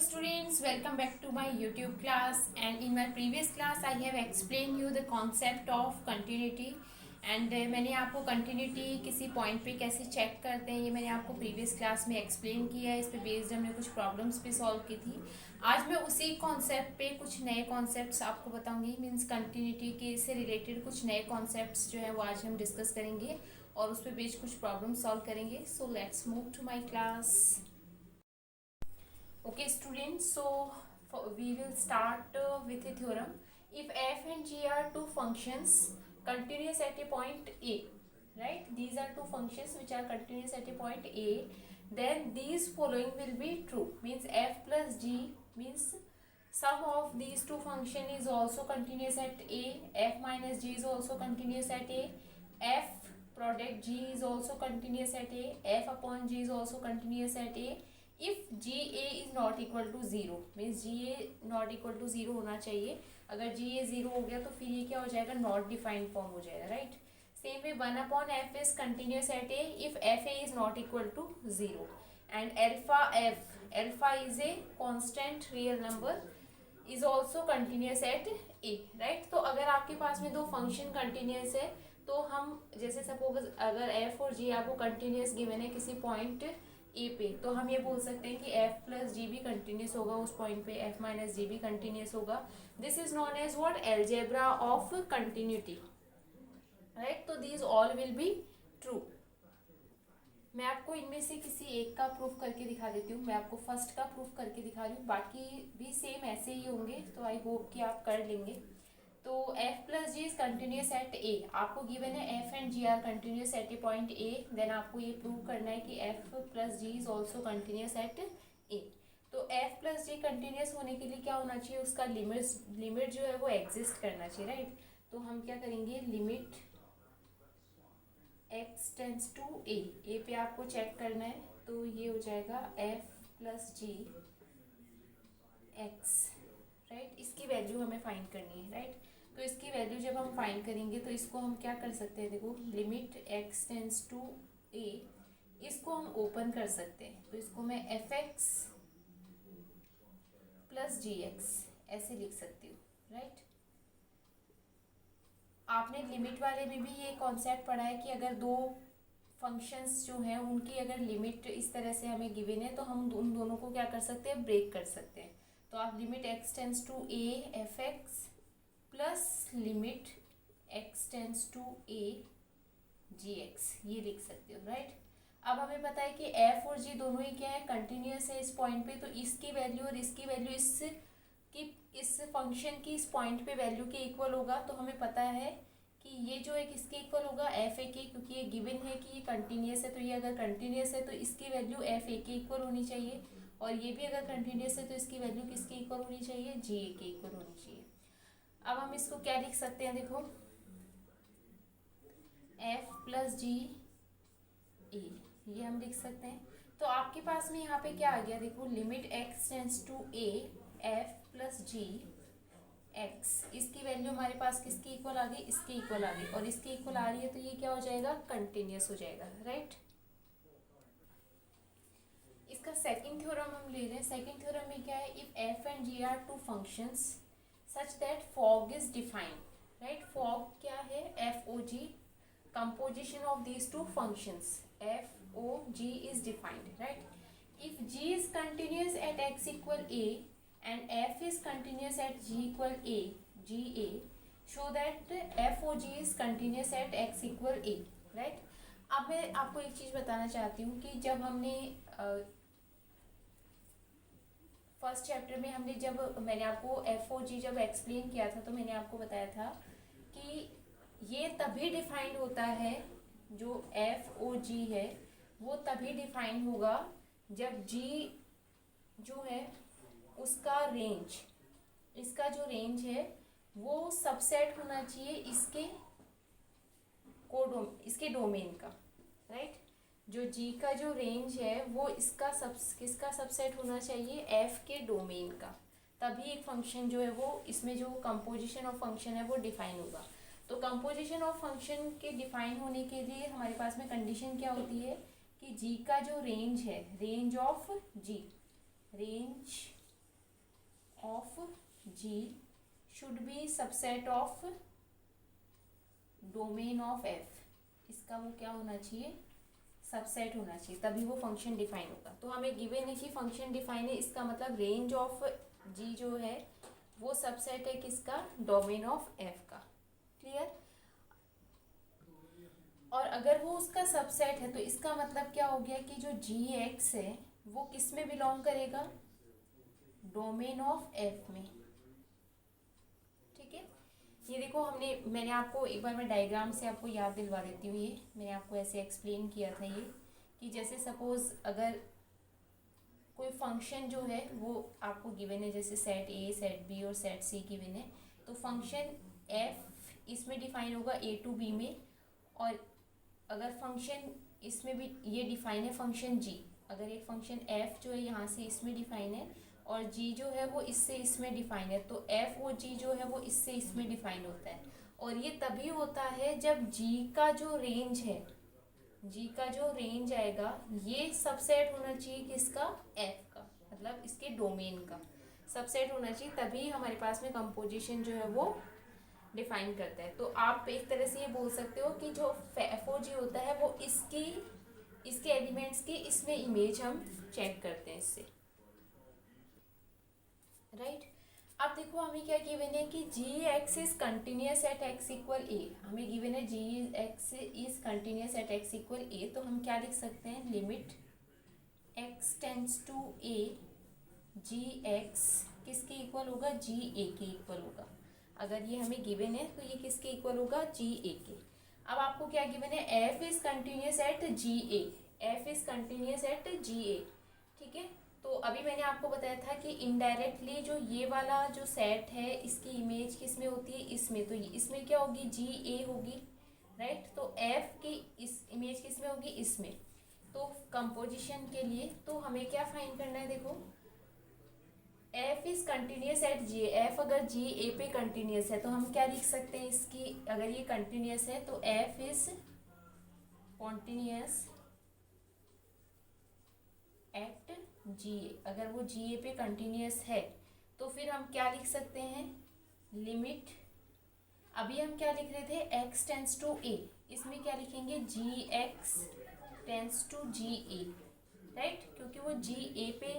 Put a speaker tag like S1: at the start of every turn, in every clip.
S1: students, welcome back to my YouTube class, and in my previous class I have explained you the concept of continuity and मैंने आपको continuity किसी point पे कैसे check करते हैं ये मैंने आपको प्रीवियस क्लास में एक्सप्लेन किया है। इस पे बेस्ड हमने कुछ प्रॉब्लम्स भी सॉल्व की थी। आज मैं उसी कॉन्सेप्ट पे कुछ नए कॉन्सेप्ट्स आपको बताऊंगी। मीन्स कंटिन्यूटी के से रिलेटेड कुछ नए कॉन्सेप्ट्स जो है वो आज हम डिस्कस करेंगे और उस पे बेस्ड कुछ प्रॉब्लम सॉल्व करेंगे। So let's move to my class. Okay students, so we will start with a theorem. If f and g are two functions continuous at a point a, right, these are two functions which are continuous at a point a, then these following will be true. Means f plus g means sum of these two function is also continuous at a, f minus g is also continuous at a, f product g is also continuous at a, f upon g is also continuous at a if G A is not equal to zero. Means G A not equal to zero होना चाहिए। अगर G ए zero हो गया तो फिर ये क्या हो जाएगा, नॉट डिफाइंड फॉर्म हो जाएगा, right. Same way one upon F is continuous at A if F A is not equal to zero and alpha is a constant real number is also continuous at A, right. तो अगर आपके पास में दो function continuous है तो हम जैसे suppose अगर एफ और जी आपको कंटिन्यूस गिवन है किसी पॉइंट ए पे, तो हम ये बोल सकते हैं कि एफ प्लस जी भी कंटिन्यूस होगा उस पॉइंट पे, एफ माइनस जी भी कंटिन्यूस होगा। This is known as what, algebra of continuity, right. तो these all will be true. मैं आपको इनमें से किसी एक का प्रूफ करके दिखा देती हूँ। मैं आपको फर्स्ट का प्रूफ करके दिखा रही हूँ, बाकी भी सेम ऐसे ही होंगे, तो आई होप कि आप कर लेंगे। तो f plus g is continuous at a, आपको गिवन है f and g are continuous at a point a, then आपको ये प्रूव करना है कि f plus g is also continuous at a. तो f प्लस जी कंटिन्यूस होने के लिए क्या होना चाहिए, उसका लिमिट जो है वो एग्जिस्ट करना चाहिए, राइट। तो हम क्या करेंगे, लिमिट x टेंस टू ए पे आपको चेक करना है, तो ये हो जाएगा f plus G x, right. इसकी वैल्यू हमें फाइंड करनी है, राइट। तो इसकी वैल्यू जब हम फाइंड करेंगे तो इसको हम क्या कर सकते हैं, देखो limit x tends to a, इसको हम ओपन कर सकते हैं। तो इसको मैं F X plus G x ऐसे लिख सकती हूँ, राइट। आपने लिमिट वाले में भी ये कॉन्सेप्ट पढ़ा है कि अगर दो फंक्शंस जो हैं उनकी अगर लिमिट इस तरह से हमें गिवन है तो हम उन दोनों को क्या कर सकते हैं, ब्रेक कर सकते हैं। तो आप limit x tends to a F X plus limit x tends to a G X ये लिख सकते हो, राइट। अब हमें पता है कि f और g दोनों ही क्या है, कंटिन्यूस है इस पॉइंट पे, तो इसकी वैल्यू और इसकी वैल्यू इस फंक्शन की इस पॉइंट पे वैल्यू के इक्वल होगा। तो हमें पता है कि ये जो है किसके इक्वल होगा, एफ ए के, क्योंकि ये गिवन है कि ये कंटिन्यूस है, तो ये अगर कंटिन्यूस है तो इसकी वैल्यू एफ ए के इक्वल होनी चाहिए, और ये भी अगर कंटिन्यूस है तो इसकी वैल्यू किसके इक्वल होनी चाहिए, जी ए के इक्वल होनी चाहिए। अब हम इसको क्या लिख सकते हैं, देखो एफ प्लस जी ए ये हम लिख सकते हैं। तो आपके पास में यहाँ पे क्या आ गया, देखो limit X tends to A F plus G X, इसकी वैल्यू हमारे पास किसकी इक्वल आ गई, इसके इक्वल आ गई, और इसके इक्वल आ रही है तो ये क्या हो जाएगा, कंटिन्यूस हो जाएगा, राइट। इसका सेकंड थ्योरम हम ले रहे हैं। सेकंड थ्योरम में क्या है, if F and G are two functions such that fog is defined, right. Fog क्या है, F O G, composition of these two functions f o g is defined, right। if g is continuous at x equal a and f is continuous at g equal a, g a, show that f o g is continuous at x equal a, right। अब मैं आपको एक चीज बताना चाहती हूँ कि जब हमने फर्स्ट चैप्टर में हमने जब मैंने आपको एफ ओ जी जब एक्सप्लेन किया था तो मैंने आपको बताया था कि ये तभी डिफाइंड होता है, जो एफ ओ जी है वो तभी डिफाइंड होगा जब जी जो है उसका रेंज, इसका जो रेंज है वो सबसेट होना चाहिए इसके डोमेन का, राइट। जो जी का जो रेंज है वो किसका सबसेट होना चाहिए, एफ के डोमेन का, तभी एक फंक्शन जो है वो इसमें जो कंपोजिशन ऑफ फंक्शन है वो डिफाइन होगा। तो कंपोजिशन ऑफ फंक्शन के डिफाइन होने के लिए हमारे पास में कंडीशन क्या होती है कि जी का जो रेंज है, range of G, range of G should be subset of domain of F. इसका वो क्या होना चाहिए, सबसेट होना चाहिए, तभी वो फंक्शन डिफाइन होगा। तो हमें गिवन है कि फंक्शन डिफाइन है, इसका मतलब रेंज ऑफ जी जो है वो सबसेट है किसका, डोमेन ऑफ एफ का। क्लियर। और अगर वो उसका सबसेट है तो इसका मतलब क्या हो गया कि जो जी एक्स है वो किस में बिलोंग करेगा, डोमेन ऑफ एफ में। ठीक है, ये देखो मैंने आपको एक बार मैं डायग्राम से आपको याद दिलवा देती हूँ। ये मैंने आपको ऐसे एक्सप्लेन किया था ये, कि जैसे सपोज अगर कोई फंक्शन जो है वो आपको गिवन है, जैसे सेट ए सेट बी और सेट सी गिवन है, तो फंक्शन एफ इसमें डिफाइन होगा ए टू बी में। और अगर फंक्शन इसमें भी ये डिफाइन है फंक्शन जी, अगर एक फंक्शन एफ जो है यहाँ से इसमें डिफाइन है और जी जो है वो इससे इसमें डिफाइन है, तो एफ और जी जो है वो इससे इसमें डिफाइन होता है। और ये तभी होता है जब जी का जो रेंज है, जी का जो रेंज आएगा ये सबसेट होना चाहिए किसका, एफ का, मतलब इसके डोमेन का सबसेट होना चाहिए, तभी हमारे पास में कंपोजिशन जो है वो डिफाइन करता है। तो आप एक तरह से ये बोल सकते हो कि जो एफ ओ जी होता है वो इसके एलिमेंट्स की इसमें इमेज हम चेक करते हैं इससे, राइट। अब देखो हमें क्या गिवन है कि g x is continuous at x equal a. हमें गिवन है g x is continuous at x equal a, तो हम क्या लिख सकते हैं, limit x tends to A ji x किसके इक्वल होगा, जी ए के इक्वल होगा। अगर ये हमें गिवन है तो ये किसके इक्वल होगा, जी ए के। अब आपको क्या गिवन है, f is continuous at g A, f is continuous at g a. ठीक है, तो अभी मैंने आपको बताया था कि इनडायरेक्टली जो ये वाला जो सेट है इसकी इमेज किस में होती है, इसमें, तो इसमें क्या होगी, जी ए होगी, राइट। तो एफ की इस इमेज किस में होगी, इसमें। तो कंपोजिशन के लिए तो हमें क्या फाइंड करना है, देखो F is continuous at G, F अगर जी ए पे कंटिन्यूस है तो हम क्या लिख सकते हैं इसकी, अगर ये कंटिन्यूस है तो f is continuous at g a. अगर वो जी ए पे कंटिन्यूस है तो फिर हम क्या लिख सकते हैं, लिमिट, अभी हम क्या लिख रहे थे, एक्स टेंस टू ए, इसमें क्या लिखेंगे, g x tends to ji a, right, क्योंकि वो जी ए पे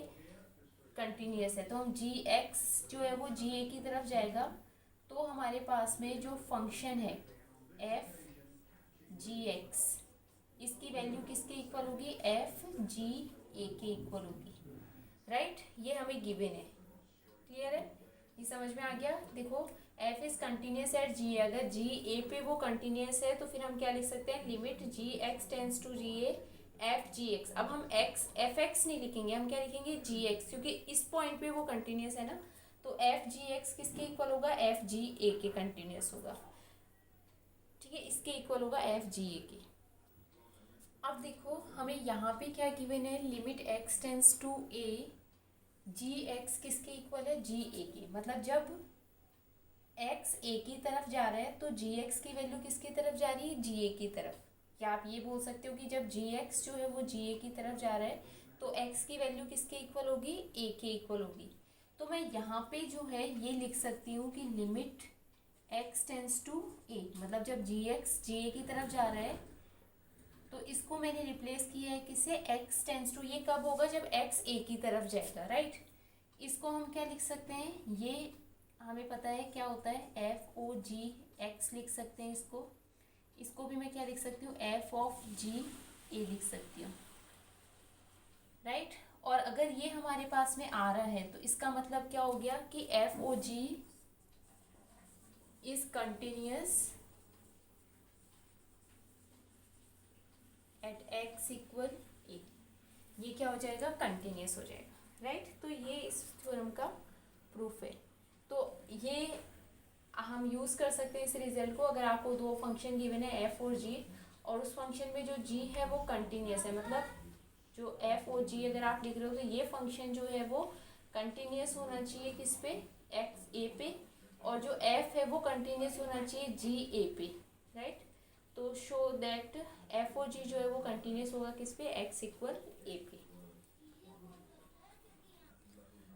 S1: कंटिन्यूस है। तो हम जी एक्स जो है वो जी ए की तरफ जाएगा, तो हमारे पास में जो फंक्शन है एफ जी एक्स, इसकी वैल्यू किसके इक्वल होगी, एफ जी ए के इक्वल होगी, राइट। ये हमें गिवन है, क्लियर है, ये समझ में आ गया। देखो F is continuous at G, अगर जी ए पे वो कंटिन्यूस है तो फिर हम क्या लिख सकते हैं, limit G x tends to ji A F G X. अब हम एक्स एफ एक्स नहीं लिखेंगे, हम क्या लिखेंगे, जी एक्स, क्योंकि इस पॉइंट पे वो कंटिन्यूस है ना। तो एफ जी एक्स किसके इक्वल होगा, एफ जी ए के कंटिन्यूस होगा, ठीक है, इसके इक्वल होगा एफ जी ए के। अब देखो हमें यहाँ पे क्या गिवन है, limit X tends to A ji x किसके इक्वल है, जी ए के। मतलब जब एक्स ए की तरफ जा रहा है तो जी एक्स की वैल्यू किसकी तरफ जा रही है, जी ए की तरफ। क्या आप ये बोल सकते हो कि जब जी एक्स जो है वो जी ए की तरफ जा रहा है तो एक्स की वैल्यू किसके इक्वल होगी, ए के इक्वल होगी। तो मैं यहाँ पे जो है ये लिख सकती हूँ कि लिमिट एक्स टेंस टू ए, मतलब जब जी एक्स जी ए की तरफ जा रहा है तो इसको मैंने रिप्लेस किया है किससे, एक्स टेंस टू, ये कब होगा, जब एक्स ए की तरफ जाएगा, राइट। इसको हम क्या लिख सकते हैं, ये हमें पता है क्या होता है, एफ ओ जी एक्स लिख सकते हैं इसको। इसको भी मैं क्या लिख सकती हूँ, एफ ऑफ जी ए लिख सकती हूँ, राइट। और अगर ये हमारे पास में आ रहा है तो इसका मतलब क्या हो गया कि f O g is continuous at x equal a, ये क्या हो जाएगा, कंटिन्यूस हो जाएगा, राइट। तो ये इस थ्योरम का प्रूफ है। तो ये हम यूज़ कर सकते हैं इस रिजल्ट को, अगर आपको दो फंक्शन गिवन है एफ और जी, और उस फंक्शन में जो जी है वो कंटिन्यूस है, मतलब जो एफ और जी अगर आप लिख रहे हो तो ये फंक्शन जो है वो कंटिन्यूस होना चाहिए किस पे, एक्स ए पे, और जो एफ है वो कंटिन्यूस होना चाहिए जी ए पे, राइट। तो शो दैट एफ और जी जो है वो कंटिन्यूस होगा किस पे, एक्स इक्वल ए पे।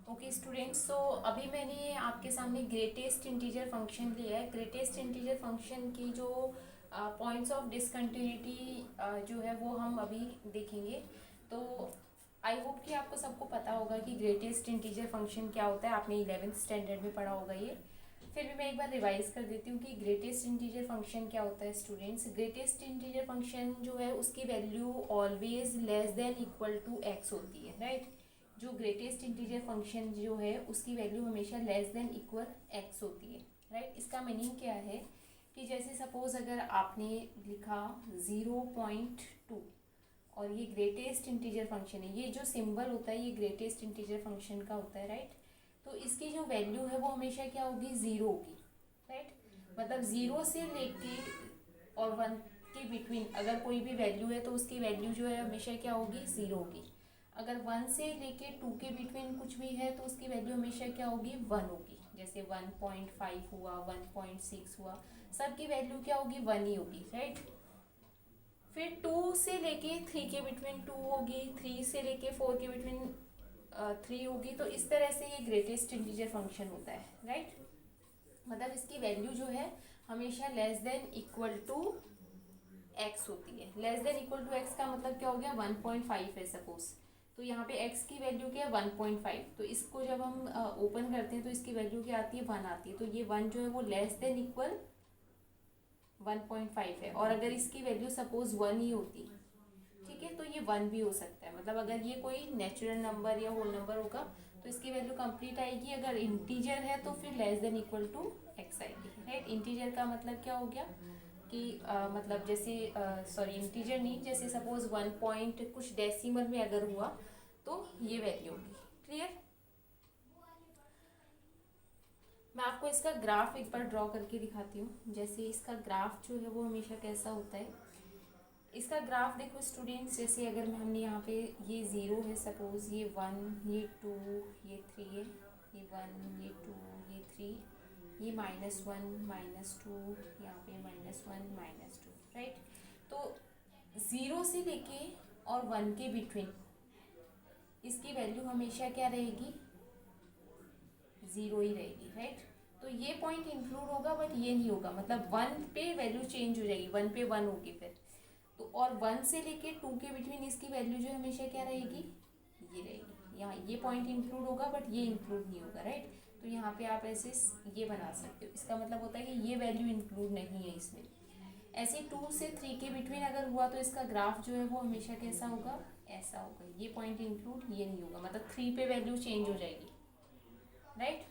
S1: ओके स्टूडेंट्स, सो अभी मैंने आपके सामने ग्रेटेस्ट इंटीजर फंक्शन लिया है। ग्रेटेस्ट इंटीजर फंक्शन की जो पॉइंट्स ऑफ डिसकंटिन्यूटी जो है वो हम अभी देखेंगे। तो आई होप कि आपको सबको पता होगा कि ग्रेटेस्ट इंटीजर फंक्शन क्या होता है। आपने 11th स्टैंडर्ड में पढ़ा होगा ये। फिर भी मैं एक बार रिवाइज कर देती हूँ कि ग्रेटेस्ट इंटीजर फंक्शन क्या होता है स्टूडेंट्स। ग्रेटेस्ट इंटीजर फंक्शन जो है उसकी value always less than equal to X होती है, राइट। जो ग्रेटेस्ट इंटीजर फंक्शन जो है उसकी वैल्यू हमेशा लेस देन इक्वल एक्स होती है, राइट। इसका मीनिंग क्या है कि जैसे सपोज अगर आपने लिखा 0.2 और ये ग्रेटेस्ट इंटीजर फंक्शन है, ये जो सिंबल होता है ये ग्रेटेस्ट इंटीजर फंक्शन का होता है, राइट। तो इसकी जो वैल्यू है वो हमेशा क्या होगी, ज़ीरो होगी, राइट। मतलब ज़ीरो से लेके और 1 के बिटवीन अगर कोई भी वैल्यू है तो उसकी वैल्यू जो है हमेशा क्या होगी, ज़ीरो होगी। अगर 1 से लेके 2 के बिटवीन कुछ भी है तो उसकी वैल्यू हमेशा क्या होगी, 1 होगी। जैसे 1.5 हुआ, 1.6 हुआ, सब की वैल्यू क्या होगी, 1 ही होगी, राइट। फिर 2 से लेके 3 के बिटवीन 2 होगी, 3 से लेके 4 के बिटवीन 3 होगी। तो इस तरह से ये ग्रेटेस्ट इंटीजर फंक्शन होता है, राइट। मतलब इसकी वैल्यू जो है हमेशा less than equal to X होती है। Less than equal to X का मतलब क्या हो गया, 1.5 है सपोज। तो यहाँ पे x की वैल्यू क्या है, 1.5। तो इसको जब हम ओपन करते हैं तो इसकी वैल्यू क्या आती है, 1 आती है। तो ये 1 जो है वो लेस देन इक्वल 1.5 है। और अगर इसकी वैल्यू सपोज 1 ही होती, ठीक है, तो ये 1 भी हो सकता है। मतलब अगर ये कोई नेचुरल नंबर या होल नंबर होगा तो इसकी वैल्यू कंप्लीट आएगी। अगर इंटीजर है तो फिर less than equal to X आएगी, राइट। इंटीजर का मतलब क्या हो गया कि मतलब जैसे सॉरी इंटीजर नहीं, जैसे सपोज 1 पॉइंट कुछ डेसिमल में अगर हुआ तो ये वैल्यू होगी। क्लियर। मैं आपको इसका ग्राफ एक बार ड्रॉ करके दिखाती हूँ। जैसे इसका ग्राफ जो है वो हमेशा कैसा होता है, इसका ग्राफ देखो स्टूडेंट्स। जैसे अगर हमने यहाँ पे ये 0 है सपोज, ये 1, ये 2, ये 3 है, ये 1, ये 2, ये 3, ये -1, -2, यहाँ पे -1, -2, राइट। तो 0 से लेके और 1 के बिटवीन इसकी वैल्यू हमेशा क्या रहेगी, 0 ही रहेगी, राइट। तो ये पॉइंट इंक्लूड होगा बट ये नहीं होगा। मतलब 1 पे वैल्यू चेंज हो जाएगी, 1 पे 1 होगी फिर तो। और 1 से लेके 2 के बिटवीन इसकी वैल्यू जो हमेशा क्या रहेगी, ये रहेगी। यहाँ ये पॉइंट इंक्लूड होगा बट ये इंक्लूड नहीं होगा, राइट। तो यहाँ पे आप ऐसे ये बना सकते हो। इसका मतलब होता है कि ये वैल्यू इंक्लूड नहीं है इसमें। ऐसे 2 से 3 के बिटवीन अगर हुआ तो इसका ग्राफ जो है वो हमेशा कैसा होगा, ऐसा होगा। ये पॉइंट इंक्लूड, ये नहीं होगा। मतलब 3 पे वैल्यू चेंज हो जाएगी, राइट।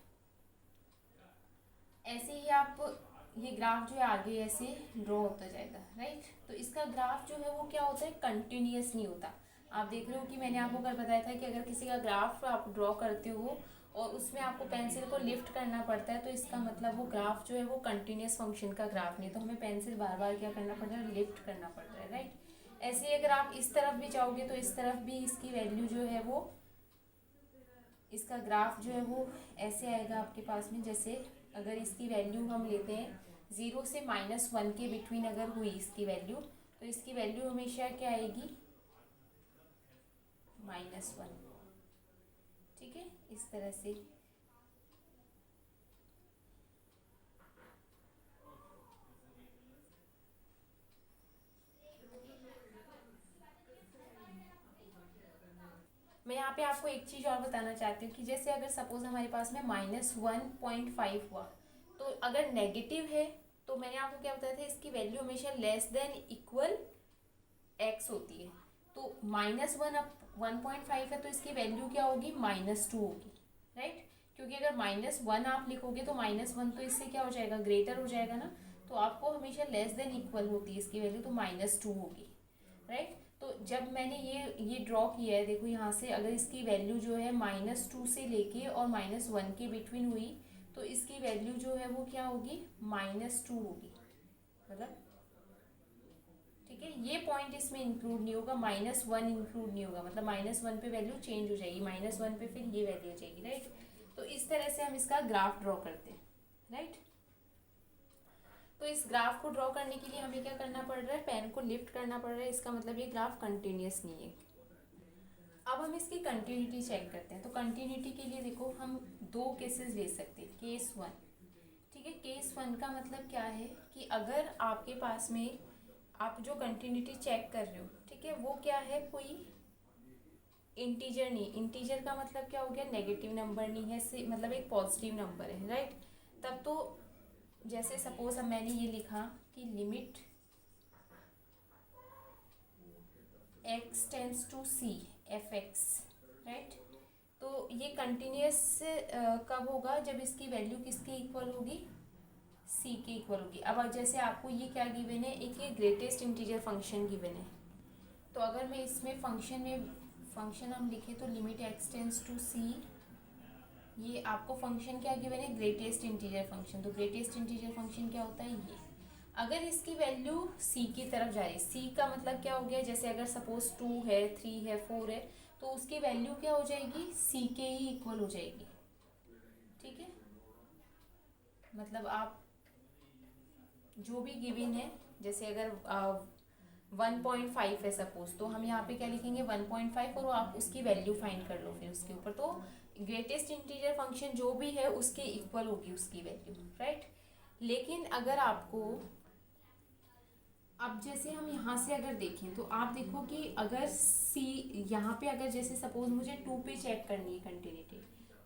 S1: ऐसे ही आप ये ग्राफ जो है आगे ऐसे ड्रॉ होता जाएगा, राइट। तो इसका ग्राफ जो है वो क्या होता है, कंटिन्यूस नहीं होता। आप देख रहे हो कि मैंने आपको कल बताया था कि अगर किसी का ग्राफ आप ड्रॉ करते हो और उसमें आपको पेंसिल को लिफ्ट करना पड़ता है तो इसका मतलब वो ग्राफ जो है वो कंटिन्यूस फंक्शन का ग्राफ नहीं है। तो हमें पेंसिल बार बार क्या करना पड़ रहा है, लिफ्ट करना पड़ रहा है, राइट। ऐसे ही अगर आप इस तरफ भी जाओगे तो इस तरफ भी इसकी वैल्यू जो है वो, इसका ग्राफ जो है वो ऐसे आएगा आपके पास में। जैसे अगर इसकी वैल्यू हम लेते हैं 0 से -1 के बिटवीन अगर हुई इसकी वैल्यू तो इसकी वैल्यू हमेशा क्या आएगी, -1, ठीक है। इस तरह से मैं यहाँ पे आपको एक चीज़ और बताना चाहती हूँ कि जैसे अगर सपोज हमारे पास में -1.5 हुआ तो अगर नेगेटिव है तो मैंने आपको क्या बताया था, इसकी वैल्यू हमेशा लेस देन इक्वल एक्स होती है। तो -1 अब 1.5 है तो इसकी वैल्यू क्या होगी, -2 होगी, राइट। क्योंकि अगर -1 आप लिखोगे तो -1 तो इससे क्या हो जाएगा, ग्रेटर हो जाएगा ना। तो आपको हमेशा लेस देन इक्वल होती है इसकी वैल्यू, तो -2 होगी, राइट। तो जब मैंने ये ड्रॉ किया है, देखो यहाँ से अगर इसकी वैल्यू जो है -2 से लेके और -1 के बिटवीन हुई तो इसकी वैल्यू जो है वो क्या होगी, -2 होगी। मतलब ठीक है, ये पॉइंट इसमें इंक्लूड नहीं होगा, -1 इंक्लूड नहीं होगा। मतलब -1 पे वैल्यू चेंज हो जाएगी, -1 पे फिर ये वैल्यू हो जाएगी, राइट। तो इस तरह से हम इसका ग्राफ ड्रॉ करते हैं, राइट। तो इस ग्राफ को ड्रॉ करने के लिए हमें क्या करना पड़ रहा है, पेन को लिफ्ट करना पड़ रहा है। इसका मतलब ये ग्राफ कंटिन्यूस नहीं है। अब हम इसकी कंटिन्यूटी चेक करते हैं। तो कंटिन्यूटी के लिए देखो हम दो केसेस ले सकते हैं। केस वन, ठीक है, केस वन का मतलब क्या है कि अगर आपके पास में आप जो कंटिन्यूटी चेक कर रहे हो, ठीक है, वो क्या है, कोई इंटीजर नहीं। इंटीजर का मतलब क्या हो गया, नेगेटिव नंबर नहीं है, से मतलब एक पॉजिटिव नंबर है, राइट। तब तो जैसे सपोज अब मैंने ये लिखा कि limit x tends to c f(x), right. तो ये कंटिन्यूस कब होगा, जब इसकी वैल्यू किसके इक्वल होगी, c के इक्वल होगी। अब जैसे आपको ये क्या गिवन है, एक ये ग्रेटेस्ट इंटीजर फंक्शन गिवन है। तो अगर मैं इसमें फंक्शन हम लिखे तो limit x tends to c, ये आपको फंक्शन क्या गिवन है, ग्रेटेस्ट इंटीजर फंक्शन। तो ग्रेटेस्ट इंटीजर फंक्शन क्या होता है, ये अगर इसकी वैल्यू c की तरफ जा रही है, c का मतलब क्या हो गया, जैसे अगर सपोज 2 है, 3 है, 4 है, तो उसकी वैल्यू क्या हो जाएगी, c के ही इक्वल हो जाएगी, ठीक है। मतलब आप जो भी गिवन है, जैसे अगर 1.5 है सपोज, तो हम यहाँ पे क्या लिखेंगे 1.5, और आप उसकी वैल्यू फाइंड कर लो फिर उसके ऊपर। तो ग्रेटेस्ट इंटीजर फंक्शन जो भी है उसके इक्वल होगी उसकी वैल्यू, राइट। लेकिन अगर आपको अब जैसे हम यहाँ से अगर देखें तो आप देखो कि अगर c यहाँ पे अगर जैसे सपोज मुझे 2 पे चेक करनी है कंटिन्यूटी,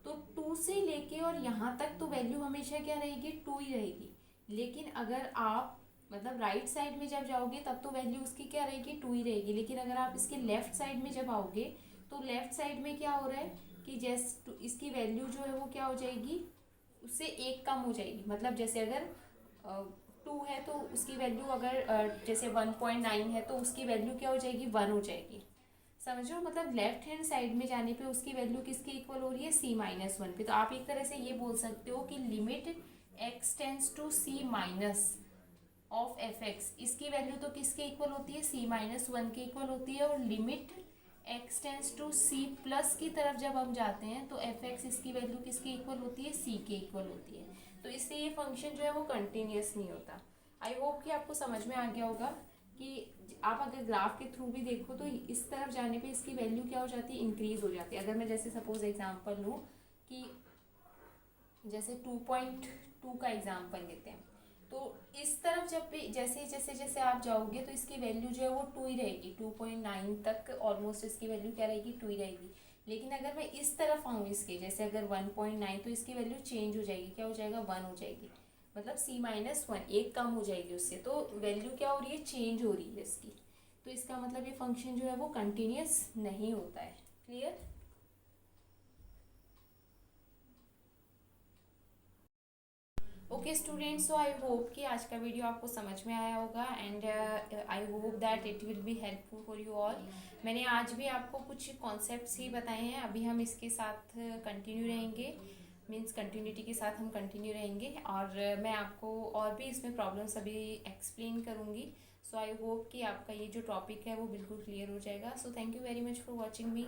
S1: तो 2 से लेके और यहाँ तक तो वैल्यू हमेशा क्या रहेगी, 2 ही रहेगी। लेकिन अगर आप मतलब राइट साइड में जब जाओगे तब तो वैल्यू उसकी क्या रहेगी, 2 ही रहेगी। लेकिन अगर आप इसके लेफ्ट साइड में जब आओगे तो लेफ्ट साइड में क्या हो रहा है कि जैसे इसकी वैल्यू जो है वो क्या हो जाएगी, उससे एक कम हो जाएगी। मतलब जैसे अगर 2 है तो उसकी वैल्यू अगर जैसे 1.9 है तो उसकी वैल्यू क्या हो जाएगी, 1 हो जाएगी, समझो। मतलब लेफ्ट हैंड साइड में जाने पे उसकी वैल्यू किसके इक्वल हो रही है, c-1 पे। तो आप एक तरह से ये बोल सकते हो कि limit x tends to c minus of f(x), इसकी वैल्यू तो किसके इक्वल होती है, c-1 के इक्वल होती है। और limit x tends to c plus की तरफ जब हम जाते हैं तो f(x) इसकी वैल्यू किसके इक्वल होती है, c के इक्वल होती है। तो इससे ये फंक्शन जो है वो कंटिन्यूस नहीं होता। आई होप कि आपको समझ में आ गया होगा कि आप अगर ग्राफ के थ्रू भी देखो तो इस तरफ जाने पे इसकी वैल्यू क्या हो जाती है, इंक्रीज हो जाती है। अगर मैं जैसे सपोज एग्जांपल लूँ कि जैसे 2.2 का एग्जांपल लेते हैं, तो इस तरफ जब भी जैसे जैसे जैसे आप जाओगे तो इसकी वैल्यू जो है वो 2 ही रहेगी, 2.9 तक ऑलमोस्ट इसकी वैल्यू क्या रहेगी, 2 ही रहेगी। लेकिन अगर मैं इस तरफ आऊँ इसके, जैसे अगर 1.9, तो इसकी वैल्यू चेंज हो जाएगी, क्या हो जाएगा, 1 हो जाएगी। मतलब c-1 एक कम हो जाएगी उससे, तो वैल्यू क्या हो रही है, चेंज हो रही है इसकी। तो इसका मतलब ये फंक्शन जो है वो कंटिन्यूस नहीं होता है। Clear. Okay students, so I hope कि आज का वीडियो आपको समझ में आया होगा and I hope that it will be helpful for you all. मैंने आज भी आपको कुछ कॉन्सेप्ट्स ही बताए हैं, अभी हम इसके साथ कंटिन्यू रहेंगे, मीन्स कंटिन्यूटी के साथ हम कंटिन्यू रहेंगे। और मैं आपको और भी इसमें प्रॉब्लम्स अभी एक्सप्लेन करूँगी। सो आई होप कि आपका ये जो टॉपिक है वो बिल्कुल क्लियर हो जाएगा। So thank you very much for watching me.